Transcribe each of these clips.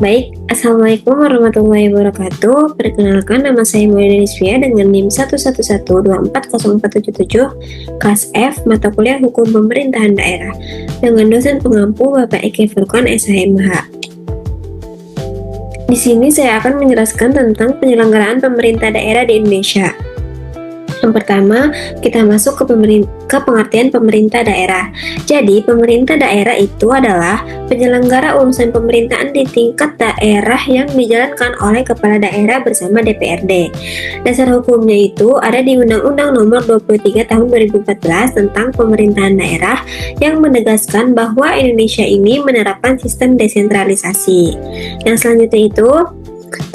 Baik, Assalamualaikum warahmatullahi wabarakatuh. Perkenalkan, nama saya Mulyana Nisfia dengan NIM 111240477, kelas F, mata kuliah Hukum Pemerintahan Daerah, dengan dosen pengampu Bapak Eki Furqan, SHMH. Di sini saya akan menjelaskan tentang penyelenggaraan pemerintah daerah di Indonesia. Yang pertama, kita masuk ke pengertian pemerintah daerah. Jadi, pemerintah daerah itu adalah penyelenggara urusan pemerintahan di tingkat daerah yang dijalankan oleh kepala daerah bersama DPRD. Dasar hukumnya itu ada di Undang-Undang Nomor 23 Tahun 2014 tentang pemerintahan daerah yang menegaskan bahwa Indonesia ini menerapkan sistem desentralisasi. Yang selanjutnya itu,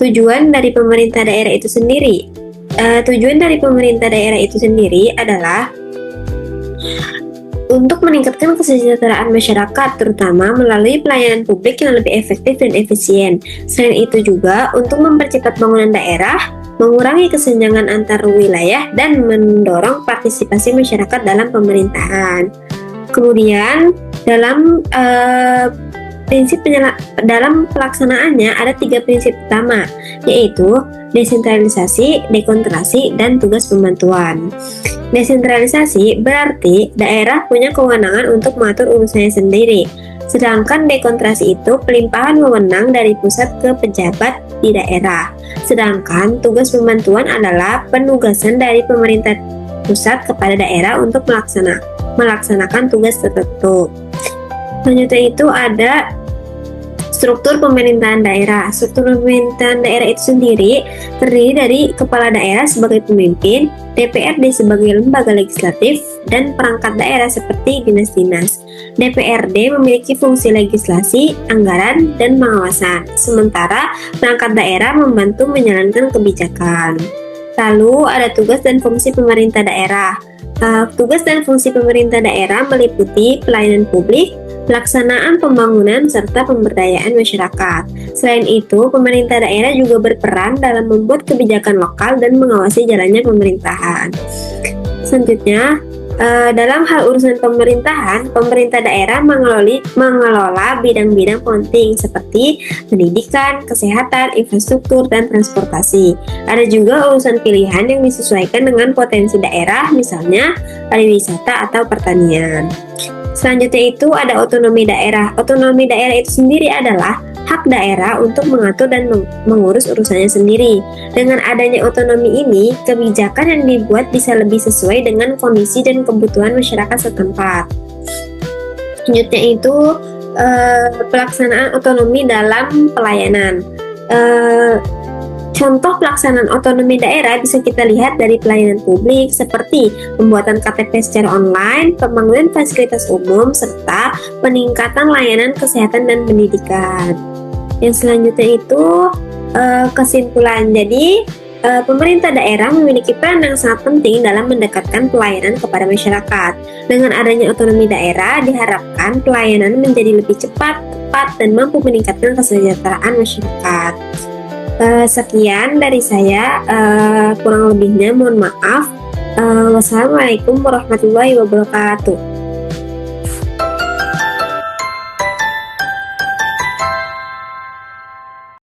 tujuan dari pemerintah daerah itu sendiri. Tujuan dari pemerintah daerah itu sendiri adalah untuk meningkatkan kesejahteraan masyarakat, terutama melalui pelayanan publik yang lebih efektif dan efisien. Selain itu juga untuk mempercepat bangunan daerah, mengurangi kesenjangan antar wilayah, dan mendorong partisipasi masyarakat dalam pemerintahan. Kemudian dalam dalam pelaksanaannya ada 3 prinsip utama, yaitu desentralisasi, dekonsentrasi, dan tugas pembantuan. Desentralisasi berarti daerah punya kewenangan untuk mengatur urusannya sendiri, sedangkan dekonsentrasi itu pelimpahan wewenang dari pusat ke pejabat di daerah. Sedangkan tugas pembantuan adalah penugasan dari pemerintah pusat kepada daerah untuk melaksanakan tugas tertentu. Selanjutnya itu ada struktur pemerintahan daerah. Struktur pemerintahan daerah itu sendiri terdiri dari kepala daerah sebagai pemimpin, DPRD sebagai lembaga legislatif, dan perangkat daerah seperti dinas-dinas. DPRD memiliki fungsi legislasi, anggaran, dan pengawasan, sementara perangkat daerah membantu menjalankan kebijakan. Lalu ada tugas dan fungsi pemerintah daerah. Tugas dan fungsi pemerintah daerah meliputi pelayanan publik, pelaksanaan pembangunan, serta pemberdayaan masyarakat. Selain itu, pemerintah daerah juga berperan dalam membuat kebijakan lokal dan mengawasi jalannya pemerintahan. Selanjutnya, dalam hal urusan pemerintahan, pemerintah daerah mengelola bidang-bidang penting seperti pendidikan, kesehatan, infrastruktur, dan transportasi. Ada juga urusan pilihan yang disesuaikan dengan potensi daerah, misalnya pariwisata atau pertanian. Selanjutnya itu ada otonomi daerah. Otonomi daerah itu sendiri adalah hak daerah untuk mengatur dan mengurus urusannya sendiri. Dengan adanya otonomi ini, kebijakan yang dibuat bisa lebih sesuai dengan kondisi dan kebutuhan masyarakat setempat. Selanjutnya itu pelaksanaan otonomi dalam pelayanan. Contoh pelaksanaan otonomi daerah bisa kita lihat dari pelayanan publik seperti pembuatan KTP secara online, pembangunan fasilitas umum, serta peningkatan layanan kesehatan dan pendidikan. Yang selanjutnya itu kesimpulan. Jadi pemerintah daerah memiliki peran yang sangat penting dalam mendekatkan pelayanan kepada masyarakat. Dengan adanya otonomi daerah, diharapkan pelayanan menjadi lebih cepat, tepat, dan mampu meningkatkan kesejahteraan masyarakat. Sekian dari saya, kurang lebihnya mohon maaf. Wassalamualaikum warahmatullahi wabarakatuh.